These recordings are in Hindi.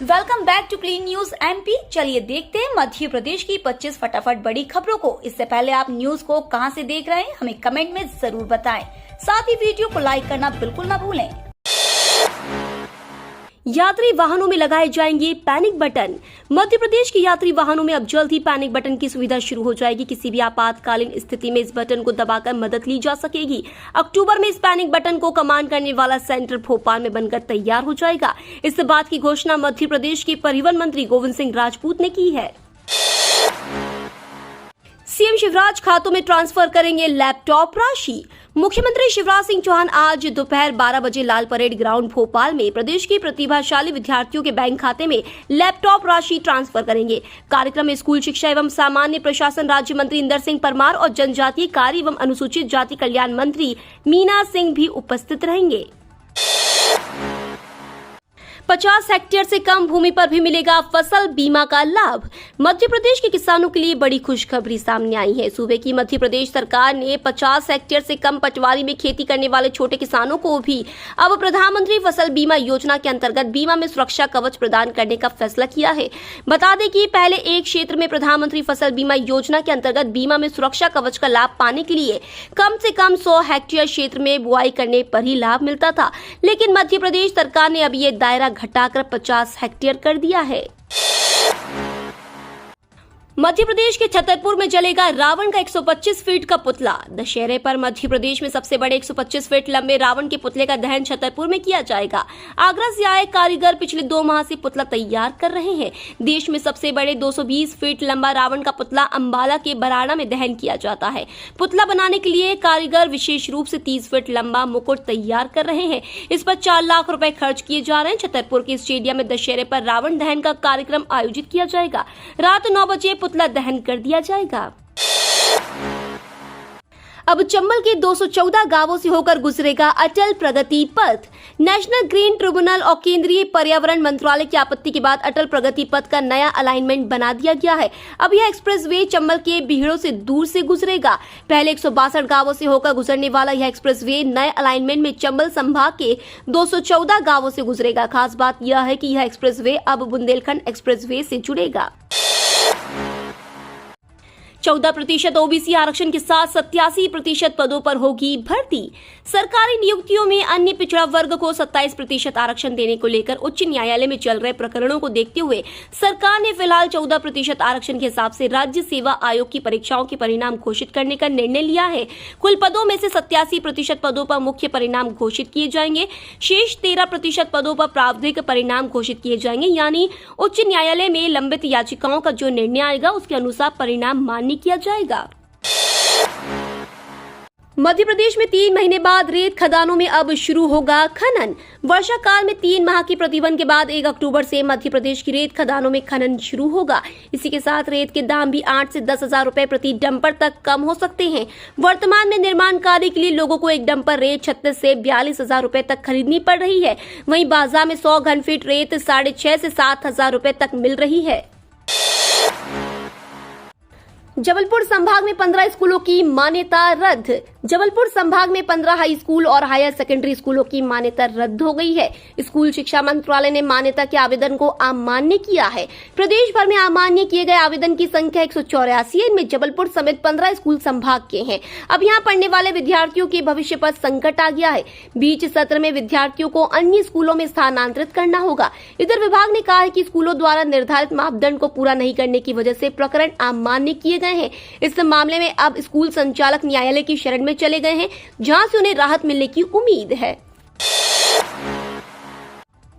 Welcome back to Clean News MP. चलिए देखते हैं मध्य प्रदेश की 25 फटाफट बड़ी खबरों को। इससे पहले आप न्यूज को कहां से देख रहे हैं हमें कमेंट में जरूर बताएं। साथ ही वीडियो को लाइक करना बिल्कुल ना भूलें। यात्री वाहनों में लगाए जाएंगे पैनिक बटन। मध्य प्रदेश के यात्री वाहनों में अब जल्द ही पैनिक बटन की सुविधा शुरू हो जाएगी। किसी भी आपातकालीन स्थिति में इस बटन को दबाकर मदद ली जा सकेगी। अक्टूबर में इस पैनिक बटन को कमांड करने वाला सेंटर भोपाल में बनकर तैयार हो जाएगा। इस बात की घोषणा मध्य प्रदेश के परिवहन मंत्री गोविंद सिंह राजपूत ने की है। सीएम शिवराज खातों में ट्रांसफर करेंगे लैपटॉप राशि। मुख्यमंत्री शिवराज सिंह चौहान आज दोपहर 12 बजे लाल परेड ग्राउंड भोपाल में प्रदेश के प्रतिभाशाली विद्यार्थियों के बैंक खाते में लैपटॉप राशि ट्रांसफर करेंगे। कार्यक्रम में स्कूल शिक्षा एवं सामान्य प्रशासन राज्य मंत्री इंदर सिंह परमार और जनजातीय कार्य एवं अनुसूचित जाति कल्याण मंत्री मीना सिंह भी उपस्थित रहेंगे। 50 हेक्टेयर से कम भूमि पर भी मिलेगा फसल बीमा का लाभ। मध्य प्रदेश के किसानों के लिए बड़ी खुशखबरी सामने आई है। सूबे की मध्य प्रदेश सरकार ने 50 हेक्टेयर से कम पटवारी में खेती करने वाले छोटे किसानों को भी अब प्रधानमंत्री फसल बीमा योजना के अंतर्गत बीमा में सुरक्षा कवच प्रदान करने का फैसला किया है। बता दें कि पहले एक क्षेत्र में प्रधानमंत्री फसल बीमा योजना के अंतर्गत बीमा में सुरक्षा कवच का लाभ पाने के लिए कम से कम 100 हेक्टेयर क्षेत्र में बुआई करने पर ही लाभ मिलता था, लेकिन मध्य प्रदेश सरकार ने अब ये दायरा घटाकर 50 हेक्टेयर कर दिया है। मध्य प्रदेश के छतरपुर में जलेगा रावण का 125 फीट का पुतला। दशहरे पर मध्य प्रदेश में सबसे बड़े 125 फीट लंबे रावण के पुतले का दहन छतरपुर में किया जाएगा। आगरा से आए कारीगर पिछले 2 माह से पुतला तैयार कर रहे हैं। देश में सबसे बड़े 220 फीट लंबा रावण का पुतला अंबाला के बराड़ा में दहन किया जाता है। पुतला बनाने के लिए कारीगर विशेष रूप से 30 फीट लंबा मुकुट तैयार कर रहे हैं। इस पर 4 लाख रुपए खर्च किए जा रहे हैं। छतरपुर के स्टेडियम में दशहरे पर रावण दहन का कार्यक्रम आयोजित किया जाएगा। रात 9 बजे पुतला दहन कर दिया जाएगा। अब चंबल के 214 गांवों से होकर गुजरेगा अटल प्रगति पथ। नेशनल ग्रीन ट्रिब्यूनल और केंद्रीय पर्यावरण मंत्रालय की आपत्ति के बाद अटल प्रगति पथ का नया अलाइनमेंट बना दिया गया है। अब यह एक्सप्रेसवे चंबल के भीड़ों से दूर से गुजरेगा। पहले 162 गांवों से होकर गुजरने वाला यह एक्सप्रेसवे नए अलाइनमेंट में चंबल संभाग के 214 गांवों से गुजरेगा। खास बात यह है कि यह एक्सप्रेसवे अब बुंदेलखंड एक्सप्रेसवे से जुड़ेगा। 14% ओबीसी आरक्षण के साथ 87% पदों पर होगी भर्ती। सरकारी नियुक्तियों में अन्य पिछड़ा वर्ग को 27% आरक्षण देने को लेकर उच्च न्यायालय में चल रहे प्रकरणों को देखते हुए सरकार ने फिलहाल 14% आरक्षण के हिसाब से राज्य सेवा आयोग की परीक्षाओं के परिणाम घोषित करने का निर्णय लिया है। कुल पदों में से 87% पदों पर मुख्य परिणाम घोषित किए जाएंगे। शेष 13% पदों पर प्रावधानिक परिणाम घोषित किए जाएंगे। यानी उच्च न्यायालय में लंबित याचिकाओं का जो निर्णय आएगा उसके अनुसार परिणाम मान्य किया जाएगा। मध्य प्रदेश में 3 महीने बाद रेत खदानों में अब शुरू होगा खनन। वर्षा काल में 3 माह की प्रतिबंध के बाद 1 अक्टूबर से मध्य प्रदेश की रेत खदानों में खनन शुरू होगा। इसी के साथ रेत के दाम भी 8 से 10 हजार रुपए प्रति डंपर तक कम हो सकते हैं। वर्तमान में निर्माण कार्य के लिए लोगों को एक डंपर रेत 36 से 42 हजार रुपए तक खरीदनी पड़ रही है। वहीं बाजार में 100 घन फीट रेत 6.5 से 7 हजार रुपए तक मिल रही है। जबलपुर संभाग में 15 स्कूलों की मान्यता रद्द। जबलपुर संभाग में 15 हाई स्कूल और हायर सेकेंडरी स्कूलों की मान्यता रद्द हो गई है। स्कूल शिक्षा मंत्रालय ने मान्यता के आवेदन को अमान्य किया है। प्रदेश भर में अमान्य किए गए आवेदन की संख्या 184 है। इनमें जबलपुर समेत 15 स्कूल संभाग के हैं। अब यहाँ पढ़ने वाले विद्यार्थियों के भविष्य पर संकट आ गया है। बीच सत्र में विद्यार्थियों को अन्य स्कूलों में स्थानांतरित करना होगा। इधर विभाग ने कहा है कि स्कूलों द्वारा निर्धारित मापदंड को पूरा नहीं करने की वजह से प्रकरण अमान्य किए गए हैं। इस मामले में अब स्कूल संचालक न्यायालय की शरण में चले गए हैं, जहां से उन्हें राहत मिलने की उम्मीद है।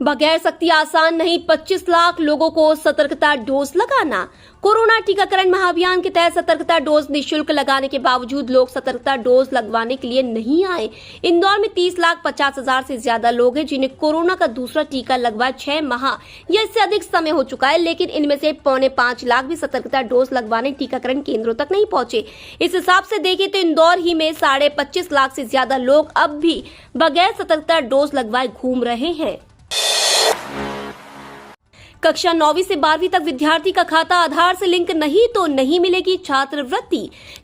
बगैर सख्ती आसान नहीं, 25 लाख लोगों को सतर्कता डोज लगाना। कोरोना टीकाकरण महाअभियान के तहत सतर्कता डोज निःशुल्क लगाने के बावजूद लोग सतर्कता डोज लगवाने के लिए नहीं आए। इंदौर में 30,50,000 से ज्यादा लोग हैं जिन्हें कोरोना का दूसरा टीका लगवा 6 माह या इससे अधिक समय हो चुका है, लेकिन इनमें से 4.25 लाख भी सतर्कता डोज लगवाने टीकाकरण केंद्रों तक नहीं पहुंचे। इस हिसाब से देखें तो इंदौर ही में 25.5 लाख से ज्यादा लोग अब भी बगैर सतर्कता डोज लगवाए घूम रहे हैं। कक्षा 9वीं से 12वीं तक विद्यार्थी का खाता आधार से लिंक नहीं तो नहीं मिलेगी छात्रवृत्ति।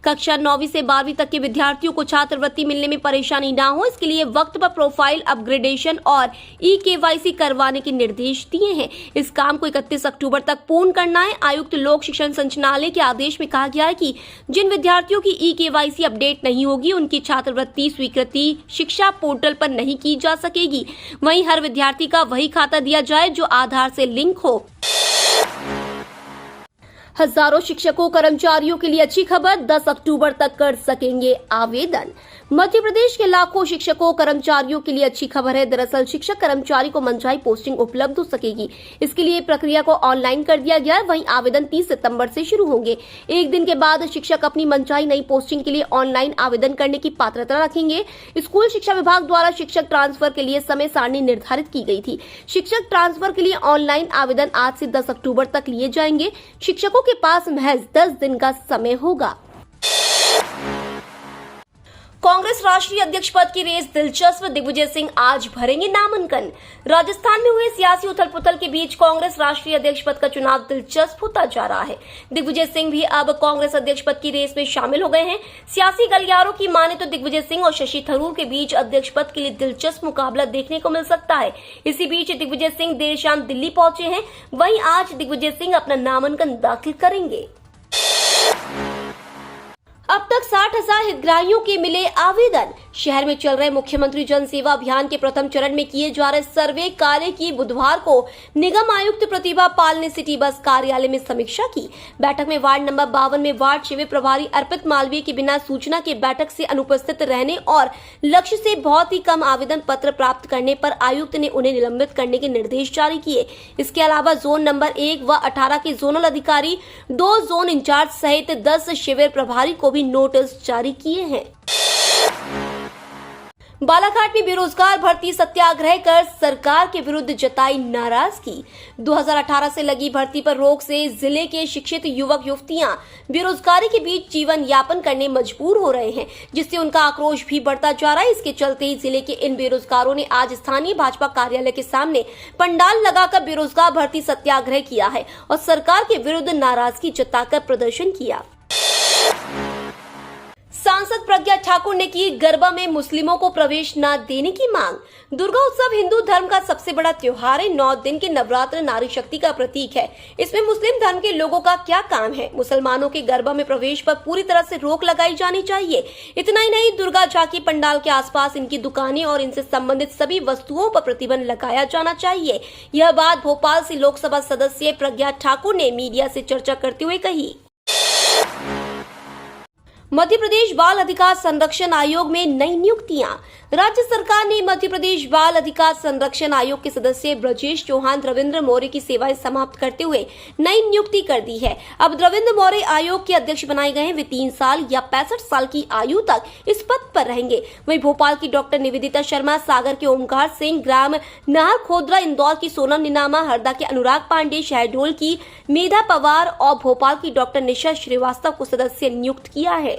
कक्षा 9वीं से 12वीं तक के विद्यार्थियों को छात्रवृत्ति मिलने में परेशानी ना हो, इसके लिए वक्त पर प्रोफाइल अपग्रेडेशन और ई-केवाईसी करवाने के निर्देश दिए हैं। इस काम को 31 अक्टूबर तक पूर्ण करना है। आयुक्त लोक शिक्षण संचालनालय के आदेश में कहा गया है कि जिन विद्यार्थियों की ई-केवाईसी अपडेट नहीं होगी, उनकी छात्रवृत्ति स्वीकृति शिक्षा पोर्टल पर नहीं की जा सकेगी। वहीं हर विद्यार्थी का वही खाता दिया जाए जो आधार से लिंक हो। हजारों शिक्षकों कर्मचारियों के लिए अच्छी खबर, 10 अक्टूबर तक कर सकेंगे आवेदन। मध्य प्रदेश के लाखों शिक्षकों कर्मचारियों के लिए अच्छी खबर है। दरअसल शिक्षक कर्मचारी को मनचाही पोस्टिंग उपलब्ध हो सकेगी। इसके लिए प्रक्रिया को ऑनलाइन कर दिया गया है। वहीं आवेदन 30 सितंबर से शुरू होंगे। एक दिन के बाद शिक्षक अपनी मनचाही नई पोस्टिंग के लिए ऑनलाइन आवेदन करने की पात्रता रखेंगे। स्कूल शिक्षा विभाग द्वारा शिक्षक ट्रांसफर के लिए समय सारणी निर्धारित की गई थी। शिक्षक ट्रांसफर के लिए ऑनलाइन आवेदन आज से 10 अक्टूबर तक लिए जाएंगे। शिक्षकों के पास महज 10 दिन का समय होगा। कांग्रेस राष्ट्रीय अध्यक्ष पद की रेस दिलचस्प, दिग्विजय सिंह आज भरेंगे नामांकन। राजस्थान में हुए सियासी उथल-पुथल के बीच कांग्रेस राष्ट्रीय अध्यक्ष पद का चुनाव दिलचस्प होता जा रहा है। दिग्विजय सिंह भी अब कांग्रेस अध्यक्ष पद की रेस में शामिल हो गए हैं। सियासी गलियारों की माने तो दिग्विजय सिंह और शशि थरूर के बीच अध्यक्ष पद के लिए दिलचस्प मुकाबला देखने को मिल सकता है। इसी बीच दिग्विजय सिंह देर शाम दिल्ली पहुंचे हैं। वहीं आज दिग्विजय सिंह अपना नामांकन दाखिल करेंगे। अब तक 60,000 हितग्राहियों के मिले आवेदन। शहर में चल रहे मुख्यमंत्री जन सेवा अभियान के प्रथम चरण में किए जा रहे सर्वे कार्य की बुधवार को निगम आयुक्त प्रतिभा पाल ने सिटी बस कार्यालय में समीक्षा की। बैठक में वार्ड नंबर 52 में वार्ड शिविर प्रभारी अर्पित मालवीय के बिना सूचना के बैठक से अनुपस्थित रहने और लक्ष्य से बहुत ही कम आवेदन पत्र प्राप्त करने पर आयुक्त ने उन्हें निलंबित करने के निर्देश जारी किए। इसके अलावा जोन नंबर 1 व 18 के जोनल अधिकारी, 2 जोन इंचार्ज सहित 10 शिविर प्रभारी को नोटिस जारी किए हैं। बालाघाट में बेरोजगार भर्ती सत्याग्रह कर सरकार के विरुद्ध जताई नाराजगी। 2018 से लगी भर्ती पर रोक से जिले के शिक्षित युवक युवतियां बेरोजगारी के बीच जीवन यापन करने मजबूर हो रहे हैं, जिससे उनका आक्रोश भी बढ़ता जा रहा है। इसके चलते ही जिले के इन बेरोजगारों ने आज स्थानीय भाजपा कार्यालय के सामने पंडाल लगाकर बेरोजगार भर्ती सत्याग्रह किया है और सरकार के विरुद्ध नाराजगी जताकर प्रदर्शन किया। सांसद प्रज्ञा ठाकुर ने की गरबा में मुस्लिमों को प्रवेश न देने की मांग। दुर्गा उत्सव हिंदू धर्म का सबसे बड़ा त्योहार है। 9 दिन के नवरात्र नारी शक्ति का प्रतीक है। इसमें मुस्लिम धर्म के लोगों का क्या काम है? मुसलमानों के गरबा में प्रवेश पर पूरी तरह से रोक लगाई जानी चाहिए। इतना ही नहीं, दुर्गा झांकी पंडाल के आसपास इनकी दुकानें और इनसे संबंधित सभी वस्तुओं पर प्रतिबंध लगाया जाना चाहिए। यह बात भोपाल से लोकसभा सदस्य प्रज्ञा ठाकुर ने मीडिया से चर्चा करते हुए कही। मध्य प्रदेश बाल अधिकार संरक्षण आयोग में नई नियुक्तियां। राज्य सरकार ने मध्य प्रदेश बाल अधिकार संरक्षण आयोग के सदस्य ब्रजेश चौहान रविंद्र मौर्य की सेवाएं समाप्त करते हुए नई नियुक्ति कर दी है। अब रविंद्र मौर्य आयोग के अध्यक्ष बनाए गए हैं। वे 3 साल या 65 साल की आयु तक इस पद पर रहेंगे। वहीं भोपाल की डॉक्टर निवेदिता शर्मा, सागर के ओमकार सिंह, ग्राम नाहर खोदरा, इंदौर की सोनम निनामा, हरदा के अनुराग पांडे, शहडोल की मेधा पवार और भोपाल की डॉक्टर निशा श्रीवास्तव को सदस्य नियुक्त किया है।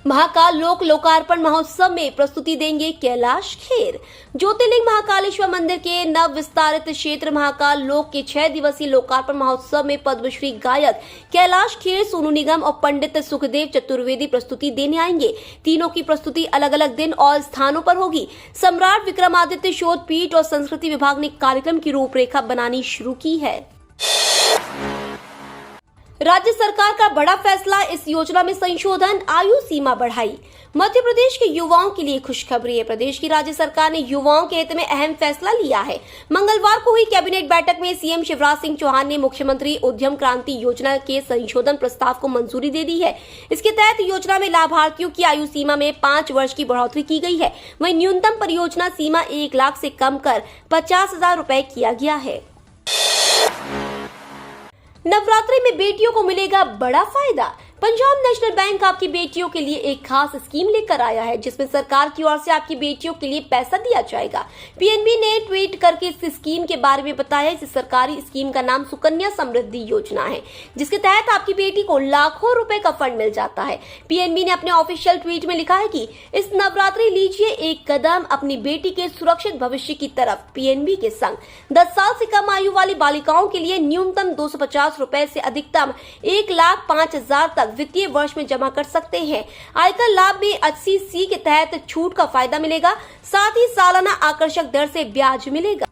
महाकाल लोक लोकार्पण महोत्सव में प्रस्तुति देंगे कैलाश खेर। ज्योतिर्लिंग महाकालेश्वर मंदिर के नव विस्तारित क्षेत्र महाकाल लोक के 6 दिवसीय लोकार्पण महोत्सव में पद्मश्री गायक कैलाश खेर, सोनू निगम और पंडित सुखदेव चतुर्वेदी प्रस्तुति देने आएंगे। तीनों की प्रस्तुति अलग अलग दिन और स्थानों पर होगी। सम्राट विक्रमादित्य शोध पीठ और संस्कृति विभाग ने कार्यक्रम की रूपरेखा बनानी शुरू की है। राज्य सरकार का बड़ा फैसला, इस योजना में संशोधन, आयु सीमा बढ़ाई। मध्य प्रदेश के युवाओं के लिए खुशखबरी है। प्रदेश की राज्य सरकार ने युवाओं के हित में अहम फैसला लिया है। मंगलवार को हुई कैबिनेट बैठक में सीएम शिवराज सिंह चौहान ने मुख्यमंत्री उद्यम क्रांति योजना के संशोधन प्रस्ताव को मंजूरी दे दी है। इसके तहत योजना में लाभार्थियों की आयु सीमा में 5 वर्ष की बढ़ोतरी की गई है। वहीं न्यूनतम परियोजना सीमा 1 लाख से कम कर 50,000 रुपए किया गया है। नवरात्रि में बेटियों को मिलेगा बड़ा फायदा। पंजाब नेशनल बैंक आपकी बेटियों के लिए एक खास स्कीम लेकर आया है, जिसमें सरकार की ओर से आपकी बेटियों के लिए पैसा दिया जाएगा। पीएनबी ने ट्वीट करके इस स्कीम के बारे में बताया। इस सरकारी स्कीम का नाम सुकन्या समृद्धि योजना है, जिसके तहत आपकी बेटी को लाखों रुपए का फंड मिल जाता है। पीएनबी ने अपने ऑफिशियल ट्वीट में लिखा है कि इस नवरात्रि लीजिए एक कदम अपनी बेटी के सुरक्षित भविष्य की तरफ पीएनबी के संग। 10 साल से कम आयु वाली बालिकाओं के लिए न्यूनतम 250 रुपए से अधिकतम 1,05,000 तक वित्तीय वर्ष में जमा कर सकते हैं। आयकर लाभ में 80C के तहत छूट का फायदा मिलेगा, साथ ही सालाना आकर्षक दर से ब्याज मिलेगा।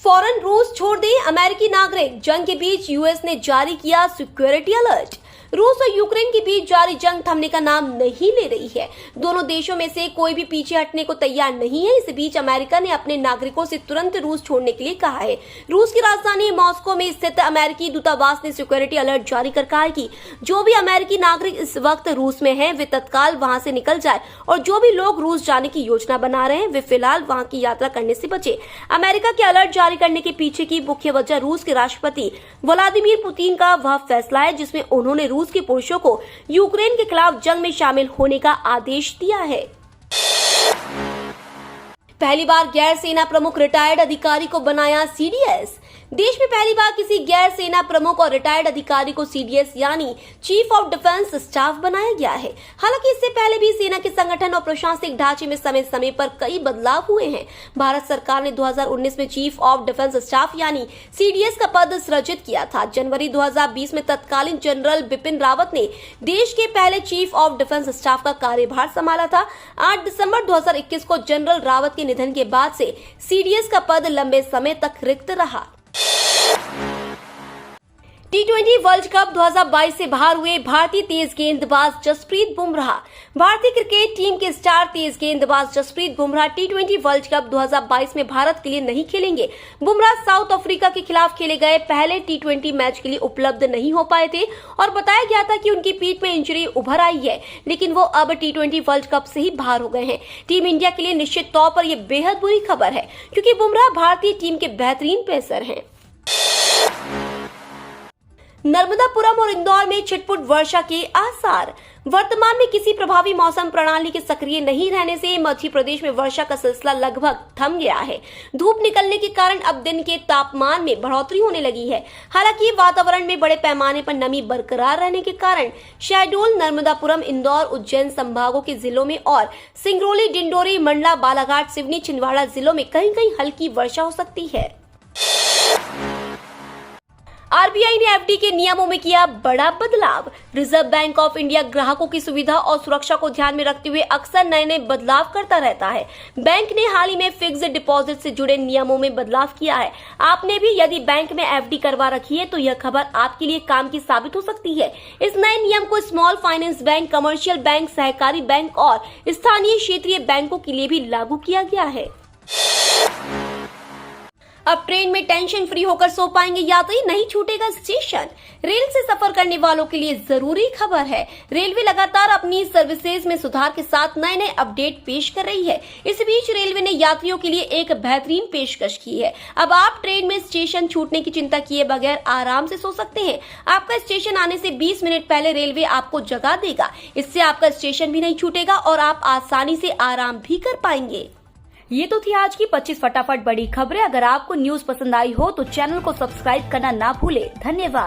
फौरन रूस छोड़ दे अमेरिकी नागरिक, जंग के बीच यूएस ने जारी किया सिक्योरिटी अलर्ट। रूस और यूक्रेन के बीच जारी जंग थमने का नाम नहीं ले रही है। दोनों देशों में से कोई भी पीछे हटने को तैयार नहीं है। इस बीच अमेरिका ने अपने नागरिकों से तुरंत रूस छोड़ने के लिए कहा है। रूस की राजधानी मॉस्को में स्थित अमेरिकी दूतावास ने सिक्योरिटी अलर्ट जारी कर कहा है कि जो भी अमेरिकी नागरिक इस वक्त रूस में है वे तत्काल वहां से निकल जाए, और जो भी लोग रूस जाने की योजना बना रहे हैं वे फिलहाल वहां की यात्रा करने से बचे। अमेरिका के अलर्ट जारी करने के पीछे की मुख्य वजह रूस के राष्ट्रपति व्लादिमीर पुतिन का वह फैसला है, जिसमें उन्होंने रूस के पुरुषों को यूक्रेन के खिलाफ जंग में शामिल होने का आदेश दिया है। पहली बार गैर सेना प्रमुख रिटायर्ड अधिकारी को बनाया सीडीएस। देश में पहली बार किसी गैर सेना प्रमुख और रिटायर्ड अधिकारी को सीडीएस यानी चीफ ऑफ डिफेंस स्टाफ बनाया गया है। हालांकि इससे पहले भी सेना के संगठन और प्रशासनिक ढांचे में समय समय पर कई बदलाव हुए हैं। भारत सरकार ने 2019 में चीफ ऑफ डिफेंस स्टाफ यानी सीडीएस का पद सृजित किया था। जनवरी 2020 में तत्कालीन जनरल बिपिन रावत ने देश के पहले चीफ ऑफ डिफेंस स्टाफ का कार्यभार संभाला था। 8 दिसंबर 2021 को जनरल रावत के निधन के बाद से सीडीएस का पद लंबे समय तक रिक्त रहा। T20 वर्ल्ड कप 2022 से बाहर हुए भारतीय तेज गेंदबाज जसप्रीत बुमराह। भारतीय क्रिकेट टीम के स्टार तेज गेंदबाज Jasprit Bumrah T20 world cup 2022 में भारत के लिए नहीं खेलेंगे। बुमराह साउथ अफ्रीका के खिलाफ खेले गए पहले T20 मैच के लिए उपलब्ध नहीं हो पाए थे और बताया गया था कि उनकी पीठ में इंजरी उभर आई है, लेकिन वो अब T20 वर्ल्ड कप से ही बाहर हो गए हैं। टीम इंडिया के लिए निश्चित तौर पर यह बेहद बुरी खबर है, क्योंकि बुमराह भारतीय टीम के बेहतरीन पेसर हैं। नर्मदापुरम और इंदौर में छिटपुट वर्षा के आसार। वर्तमान में किसी प्रभावी मौसम प्रणाली के सक्रिय नहीं रहने से मध्य प्रदेश में वर्षा का सिलसिला लगभग थम गया है। धूप निकलने के कारण अब दिन के तापमान में बढ़ोतरी होने लगी है। हालांकि वातावरण में बड़े पैमाने पर नमी बरकरार रहने के कारण शहडोल, नर्मदापुरम, इंदौर, उज्जैन संभागों के जिलों में और सिंगरौली, डिंडोरी, मंडला, बालाघाट, सिवनी, छिंदवाड़ा जिलों में कहीं कहीं हल्की वर्षा हो सकती है। आरबीआई ने एफडी के नियमों में किया बड़ा बदलाव। रिजर्व बैंक ऑफ इंडिया ग्राहकों की सुविधा और सुरक्षा को ध्यान में रखते हुए अक्सर नए बदलाव करता रहता है। बैंक ने हाल ही में फिक्स्ड डिपॉजिट से जुड़े नियमों में बदलाव किया है। आपने भी यदि बैंक में एफडी करवा रखी है तो यह खबर आपके लिए काम की साबित हो सकती है। इस नए नियम को small finance bank, commercial bank, सहकारी बैंक और स्थानीय क्षेत्रीय बैंकों के लिए भी लागू किया गया है। अब ट्रेन में टेंशन फ्री होकर सो पाएंगे यात्री, नहीं छूटेगा स्टेशन। रेल से सफर करने वालों के लिए जरूरी खबर है। रेलवे लगातार अपनी सर्विसेज में सुधार के साथ नए नए अपडेट पेश कर रही है। इस बीच रेलवे ने यात्रियों के लिए एक बेहतरीन पेशकश की है। अब आप ट्रेन में स्टेशन छूटने की चिंता किए बगैर आराम से सो सकते हैं। आपका स्टेशन आने से 20 मिनट पहले रेलवे आपको जगा देगा। इससे आपका स्टेशन भी नहीं छूटेगा और आप आसानी से आराम भी कर पाएंगे। ये तो थी आज की 25 फटाफट बड़ी खबरें। अगर आपको न्यूज पसंद आई हो तो चैनल को सब्सक्राइब करना ना भूले। धन्यवाद।